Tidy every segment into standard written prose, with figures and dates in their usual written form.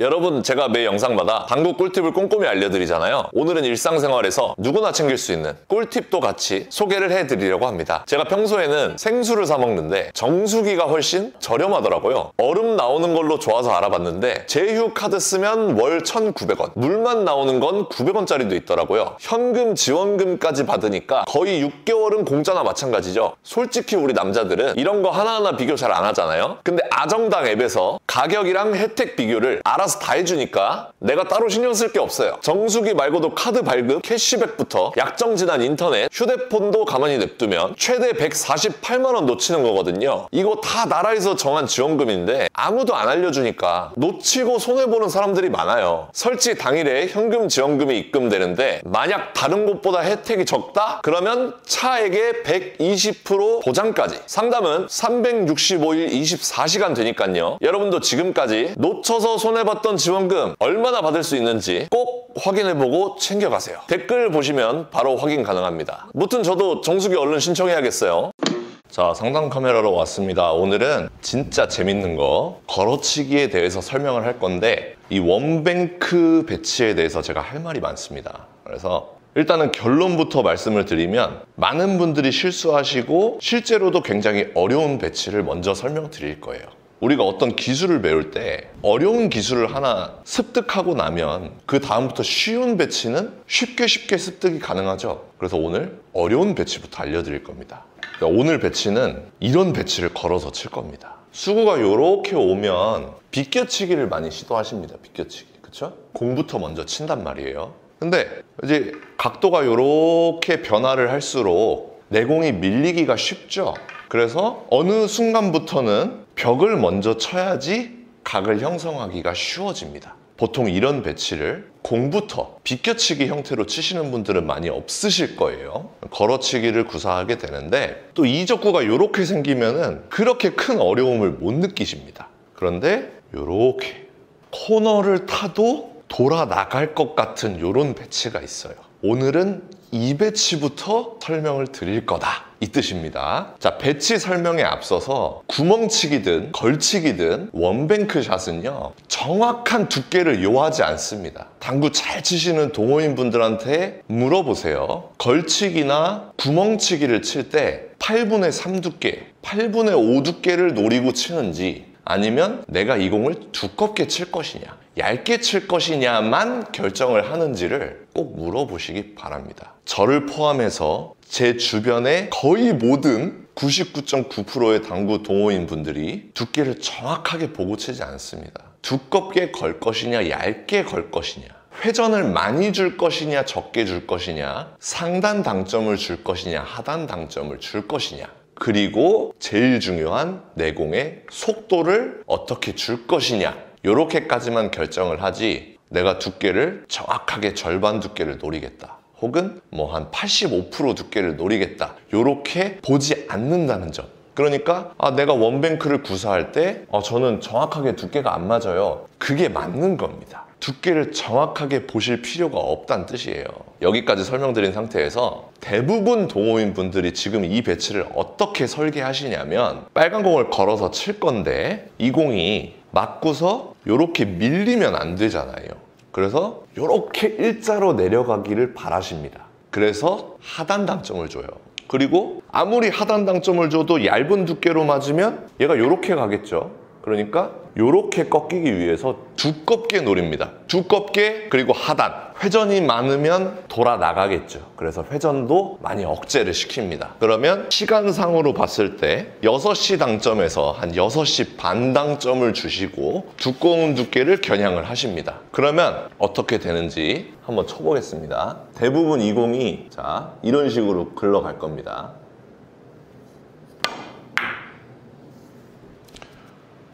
여러분, 제가 매 영상마다 당구 꿀팁을 꼼꼼히 알려드리잖아요. 오늘은 일상생활에서 누구나 챙길 수 있는 꿀팁도 같이 소개를 해드리려고 합니다. 제가 평소에는 생수를 사 먹는데 정수기가 훨씬 저렴하더라고요. 얼음 나오는 걸로 좋아서 알아봤는데 제휴 카드 쓰면 월 1,900원, 물만 나오는 건 900원짜리도 있더라고요. 현금 지원금까지 받으니까 거의 6개월은 공짜나 마찬가지죠. 솔직히 우리 남자들은 이런 거 하나하나 비교 잘 안 하잖아요. 근데 아정당 앱에서 가격이랑 혜택 비교를 알아서 다 해주니까 내가 따로 신경 쓸 게 없어요. 정수기 말고도 카드 발급, 캐시백부터 약정지난 인터넷, 휴대폰도 가만히 냅두면 최대 148만 원 놓치는 거거든요. 이거 다 나라에서 정한 지원금인데 아무도 안 알려주니까 놓치고 손해보는 사람들이 많아요. 설치 당일에 현금 지원금이 입금되는데 만약 다른 곳보다 혜택이 적다? 그러면 차액의 120% 보장까지. 상담은 365일 24시간 되니까요. 여러분도 지금까지 놓쳐서 손해봤던 지원금 얼마나 받을 수 있는지 꼭 확인해보고 챙겨가세요. 댓글 보시면 바로 확인 가능합니다. 무튼 저도 정수기 얼른 신청해야겠어요. 자, 상담 카메라로 왔습니다. 오늘은 진짜 재밌는 거 걸어치기에 대해서 설명을 할 건데 이 원뱅크 배치에 대해서 제가 할 말이 많습니다. 그래서 일단은 결론부터 말씀을 드리면 많은 분들이 실수하시고 실제로도 굉장히 어려운 배치를 먼저 설명드릴 거예요. 우리가 어떤 기술을 배울 때 어려운 기술을 하나 습득하고 나면 그 다음부터 쉬운 배치는 쉽게 습득이 가능하죠. 그래서 오늘 어려운 배치부터 알려드릴 겁니다. 그러니까 오늘 배치는 이런 배치를 걸어서 칠 겁니다. 수구가 이렇게 오면 비껴치기를 많이 시도하십니다. 비껴치기, 그쵸? 공부터 먼저 친단 말이에요. 근데 이제 각도가 이렇게 변화를 할수록 내공이 밀리기가 쉽죠. 그래서 어느 순간부터는 벽을 먼저 쳐야지 각을 형성하기가 쉬워집니다. 보통 이런 배치를 공부터 비껴치기 형태로 치시는 분들은 많이 없으실 거예요. 걸어치기를 구사하게 되는데 또 이적구가 이렇게 생기면은 그렇게 큰 어려움을 못 느끼십니다. 그런데 이렇게 코너를 타도 돌아 나갈 것 같은 이런 배치가 있어요. 오늘은 이 배치부터 설명을 드릴 거다, 이 뜻입니다. 자, 배치 설명에 앞서서 구멍치기든 걸치기든 원뱅크 샷은요 정확한 두께를 요하지 않습니다. 당구 잘 치시는 동호인 분들한테 물어보세요. 걸치기나 구멍치기를 칠 때 8분의 3 두께, 8분의 5 두께를 노리고 치는지 아니면 내가 이 공을 두껍게 칠 것이냐, 얇게 칠 것이냐만 결정을 하는지를 꼭 물어보시기 바랍니다. 저를 포함해서 제 주변의 거의 모든 99.9%의 당구 동호인 분들이 두께를 정확하게 보고 치지 않습니다. 두껍게 걸 것이냐, 얇게 걸 것이냐, 회전을 많이 줄 것이냐, 적게 줄 것이냐, 상단 당점을 줄 것이냐, 하단 당점을 줄 것이냐, 그리고 제일 중요한 내공의 속도를 어떻게 줄 것이냐, 이렇게까지만 결정을 하지 내가 두께를 정확하게 절반 두께를 노리겠다, 혹은 뭐 한 85% 두께를 노리겠다, 이렇게 보지 않는다는 점. 그러니까 내가 원뱅크를 구사할 때 저는 정확하게 두께가 안 맞아요. 그게 맞는 겁니다. 두께를 정확하게 보실 필요가 없다는 뜻이에요. 여기까지 설명드린 상태에서 대부분 동호인 분들이 지금 이 배치를 어떻게 설계하시냐면 빨간 공을 걸어서 칠 건데 이 공이 맞고서 이렇게 밀리면 안 되잖아요. 그래서 이렇게 일자로 내려가기를 바라십니다. 그래서 하단 당점을 줘요. 그리고 아무리 하단 당점을 줘도 얇은 두께로 맞으면 얘가 이렇게 가겠죠. 그러니까 이렇게 꺾이기 위해서 두껍게 노립니다. 두껍게, 그리고 하단. 회전이 많으면 돌아 나가겠죠. 그래서 회전도 많이 억제를 시킵니다. 그러면 시간상으로 봤을 때 6시 당점에서 한 6시 반 당점을 주시고 두꺼운 두께를 겨냥을 하십니다. 그러면 어떻게 되는지 한번 쳐보겠습니다. 대부분 이 공이 자 이런 식으로 굴러갈 겁니다.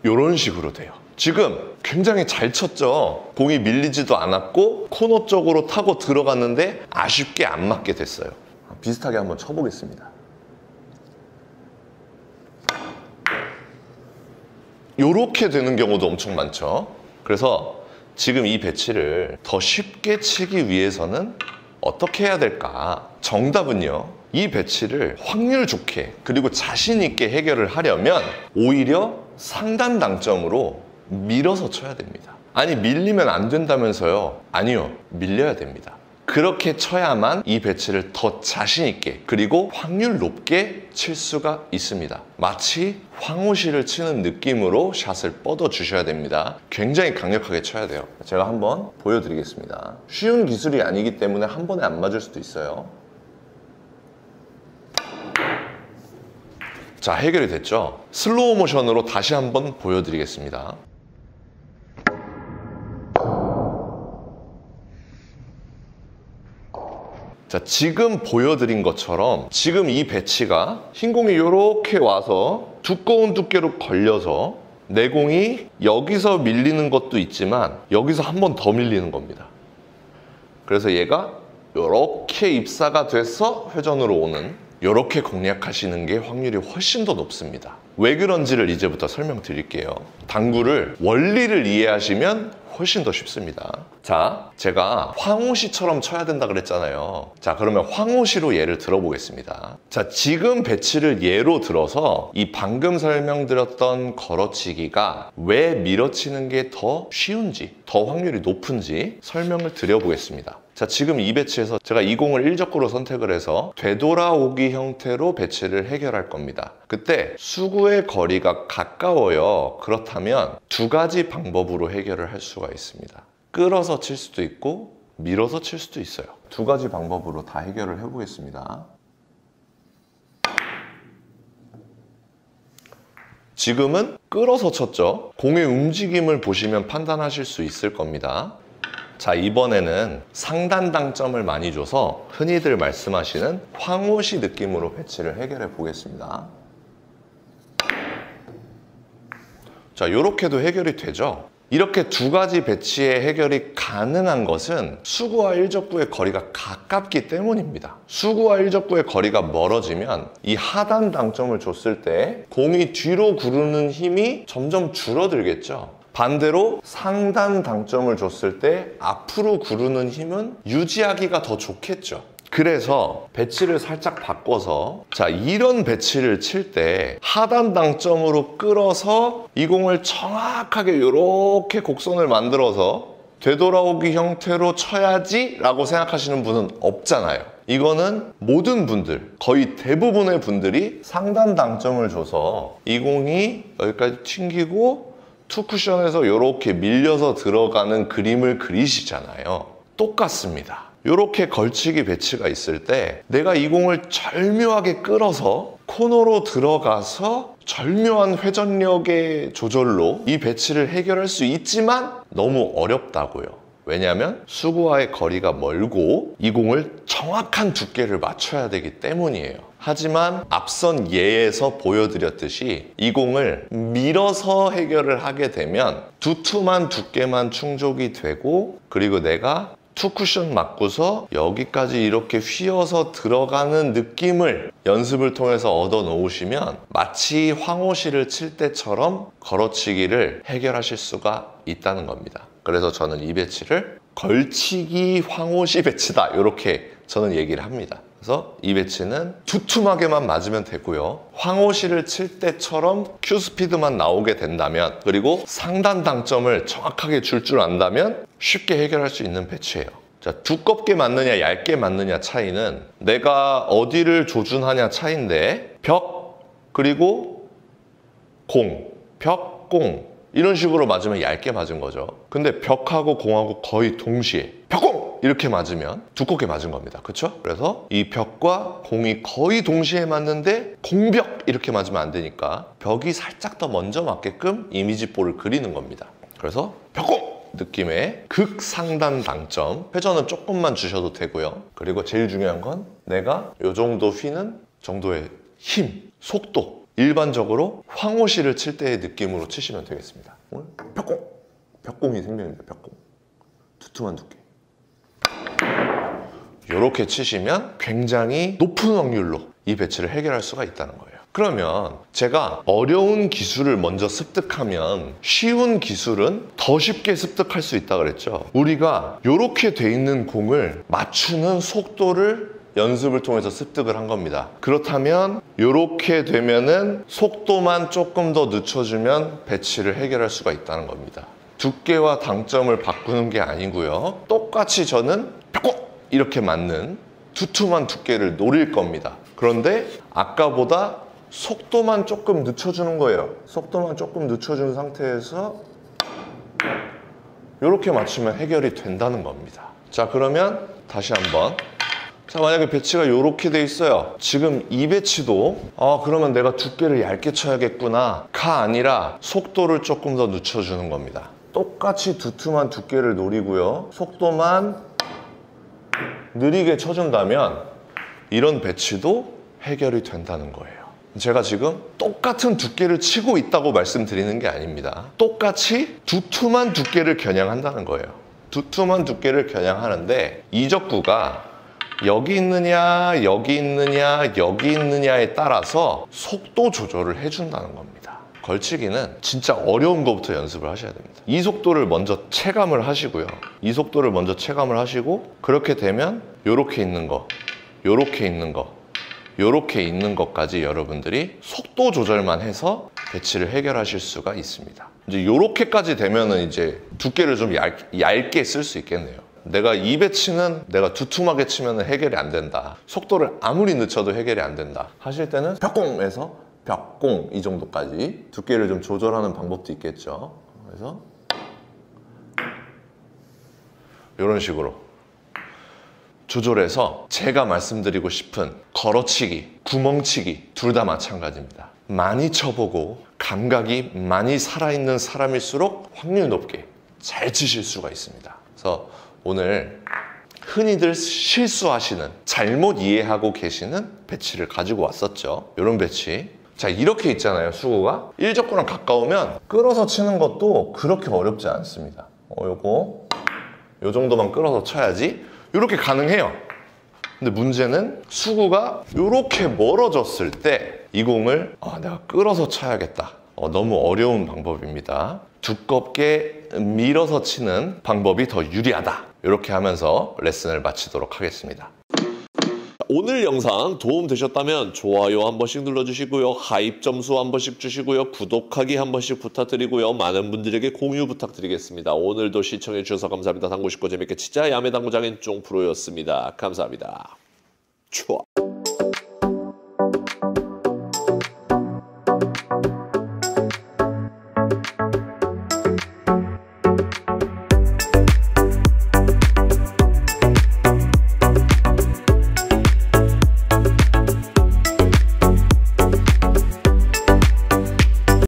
이런 식으로 돼요. 지금 굉장히 잘 쳤죠. 공이 밀리지도 않았고 코너 쪽으로 타고 들어갔는데 아쉽게 안 맞게 됐어요. 비슷하게 한번 쳐보겠습니다. 이렇게 되는 경우도 엄청 많죠. 그래서 지금 이 배치를 더 쉽게 치기 위해서는 어떻게 해야 될까? 정답은요, 이 배치를 확률 좋게 그리고 자신 있게 해결을 하려면 오히려 상단 당점으로 밀어서 쳐야 됩니다. 아니 밀리면 안 된다면서요. 아니요, 밀려야 됩니다. 그렇게 쳐야만 이 배치를 더 자신 있게 그리고 확률 높게 칠 수가 있습니다. 마치 황호시를 치는 느낌으로 샷을 뻗어 주셔야 됩니다. 굉장히 강력하게 쳐야 돼요. 제가 한번 보여드리겠습니다. 쉬운 기술이 아니기 때문에 한 번에 안 맞을 수도 있어요. 자, 해결이 됐죠? 슬로우 모션으로 다시 한번 보여드리겠습니다. 자, 지금 보여드린 것처럼 지금 이 배치가 흰 공이 이렇게 와서 두꺼운 두께로 걸려서 내 공이 여기서 밀리는 것도 있지만 여기서 한 번 더 밀리는 겁니다. 그래서 얘가 이렇게 입사가 돼서 회전으로 오는, 이렇게 공략하시는 게 확률이 훨씬 더 높습니다. 왜 그런지를 이제부터 설명드릴게요. 당구를 원리를 이해하시면 훨씬 더 쉽습니다. 자, 제가 황호시처럼 쳐야 된다 그랬잖아요. 자, 그러면 황호시로 예를 들어보겠습니다. 자, 지금 배치를 예로 들어서 이 방금 설명드렸던 걸어치기가 왜 밀어치는 게 더 쉬운지, 더 확률이 높은지 설명을 드려보겠습니다. 자, 지금 이 배치에서 제가 이 공을 일적구로 선택을 해서 되돌아오기 형태로 배치를 해결할 겁니다. 그때 수구의 거리가 가까워요. 그렇다면 두 가지 방법으로 해결을 할 수가 있습니다. 끌어서 칠 수도 있고 밀어서 칠 수도 있어요. 두 가지 방법으로 다 해결을 해보겠습니다. 지금은 끌어서 쳤죠. 공의 움직임을 보시면 판단하실 수 있을 겁니다. 자, 이번에는 상단 당점을 많이 줘서 흔히들 말씀하시는 황호시 느낌으로 배치를 해결해 보겠습니다. 자, 이렇게도 해결이 되죠. 이렇게 두 가지 배치의 해결이 가능한 것은 수구와 일적구의 거리가 가깝기 때문입니다. 수구와 일적구의 거리가 멀어지면 이 하단 당점을 줬을 때 공이 뒤로 구르는 힘이 점점 줄어들겠죠. 반대로 상단 당점을 줬을 때 앞으로 구르는 힘은 유지하기가 더 좋겠죠. 그래서 배치를 살짝 바꿔서, 자, 이런 배치를 칠 때 하단 당점으로 끌어서 이 공을 정확하게 이렇게 곡선을 만들어서 되돌아오기 형태로 쳐야지 라고 생각하시는 분은 없잖아요. 이거는 모든 분들, 거의 대부분의 분들이 상단 당점을 줘서 이 공이 여기까지 튕기고 투 쿠션에서 이렇게 밀려서 들어가는 그림을 그리시잖아요. 똑같습니다. 이렇게 걸치기 배치가 있을 때 내가 이 공을 절묘하게 끌어서 코너로 들어가서 절묘한 회전력의 조절로 이 배치를 해결할 수 있지만 너무 어렵다고요. 왜냐하면 수구와의 거리가 멀고 이 공을 정확한 두께를 맞춰야 되기 때문이에요. 하지만 앞선 예에서 보여드렸듯이 이 공을 밀어서 해결을 하게 되면 두툼한 두께만 충족이 되고, 그리고 내가 투 쿠션 맞고서 여기까지 이렇게 휘어서 들어가는 느낌을 연습을 통해서 얻어 놓으시면 마치 황호시를 칠 때처럼 걸어치기를 해결하실 수가 있다는 겁니다. 그래서 저는 이 배치를 걸치기 황호시 배치다, 이렇게 저는 얘기를 합니다. 그래서 이 배치는 두툼하게만 맞으면 되고요. 황호시를 칠 때처럼 큐스피드만 나오게 된다면, 그리고 상단 당점을 정확하게 줄 줄 안다면 쉽게 해결할 수 있는 배치예요. 자, 두껍게 맞느냐 얇게 맞느냐 차이는 내가 어디를 조준하냐 차이인데, 벽 그리고 공, 벽, 공 이런 식으로 맞으면 얇게 맞은 거죠. 근데 벽하고 공하고 거의 동시에 벽, 공! 이렇게 맞으면 두껍게 맞은 겁니다. 그렇죠? 그래서 이 벽과 공이 거의 동시에 맞는데 공벽 이렇게 맞으면 안 되니까 벽이 살짝 더 먼저 맞게끔 이미지볼을 그리는 겁니다. 그래서 벽공! 느낌의 극상단 당점, 회전은 조금만 주셔도 되고요. 그리고 제일 중요한 건 내가 이 정도 휘는 정도의 힘, 속도, 일반적으로 황호시를 칠 때의 느낌으로 치시면 되겠습니다. 오늘 벽공! 벽공이 생명입니다. 벽공. 두툼한 두께. 이렇게 치시면 굉장히 높은 확률로 이 배치를 해결할 수가 있다는 거예요. 그러면 제가 어려운 기술을 먼저 습득하면 쉬운 기술은 더 쉽게 습득할 수 있다고 그랬죠. 우리가 이렇게 돼 있는 공을 맞추는 속도를 연습을 통해서 습득을 한 겁니다. 그렇다면 이렇게 되면은 속도만 조금 더 늦춰주면 배치를 해결할 수가 있다는 겁니다. 두께와 당점을 바꾸는 게 아니고요. 똑같이 저는 꼭 이렇게 맞는 두툼한 두께를 노릴 겁니다. 그런데 아까보다 속도만 조금 늦춰주는 거예요. 속도만 조금 늦춰준 상태에서 이렇게 맞추면 해결이 된다는 겁니다. 자, 그러면 다시 한번. 자, 만약에 배치가 이렇게 돼 있어요. 지금 이 배치도 그러면 내가 두께를 얇게 쳐야겠구나 가 아니라 속도를 조금 더 늦춰주는 겁니다. 똑같이 두툼한 두께를 노리고요. 속도만 느리게 쳐준다면 이런 배치도 해결이 된다는 거예요. 제가 지금 똑같은 두께를 치고 있다고 말씀드리는 게 아닙니다. 똑같이 두툼한 두께를 겨냥한다는 거예요. 두툼한 두께를 겨냥하는데 이적구가 여기 있느냐, 여기 있느냐, 여기 있느냐에 따라서 속도 조절을 해준다는 겁니다. 걸치기는 진짜 어려운 것부터 연습을 하셔야 됩니다. 이 속도를 먼저 체감을 하시고요. 이 속도를 먼저 체감을 하시고 그렇게 되면 요렇게 있는 거, 요렇게 있는 거, 요렇게 있는 것까지 여러분들이 속도 조절만 해서 배치를 해결하실 수가 있습니다. 이제 요렇게까지 되면은 이제 두께를 좀 얇게 쓸 수 있겠네요. 내가 이 배치는 내가 두툼하게 치면 해결이 안 된다. 속도를 아무리 늦춰도 해결이 안 된다. 하실 때는 벽공에서 벽공 이 정도까지 두께를 좀 조절하는 방법도 있겠죠. 그래서 이런 식으로 조절해서 제가 말씀드리고 싶은 걸어치기, 구멍치기 둘 다 마찬가지입니다. 많이 쳐보고 감각이 많이 살아있는 사람일수록 확률 높게 잘 치실 수가 있습니다. 그래서 오늘 흔히들 실수하시는, 잘못 이해하고 계시는 배치를 가지고 왔었죠. 이런 배치. 자, 이렇게 있잖아요, 수구가. 일적구랑 가까우면 끌어서 치는 것도 그렇게 어렵지 않습니다. 요거 요 정도만 끌어서 쳐야지 이렇게 가능해요. 근데 문제는 수구가 이렇게 멀어졌을 때 이 공을 내가 끌어서 쳐야겠다. 너무 어려운 방법입니다. 두껍게 밀어서 치는 방법이 더 유리하다. 이렇게 하면서 레슨을 마치도록 하겠습니다. 오늘 영상 도움 되셨다면 좋아요 한 번씩 눌러주시고요. 하입 점수 한 번씩 주시고요. 구독하기 한 번씩 부탁드리고요. 많은 분들에게 공유 부탁드리겠습니다. 오늘도 시청해주셔서 감사합니다. 당구 쉽고 재밌게 치자 야매 당구장인 쫑프로였습니다. 감사합니다. 좋아.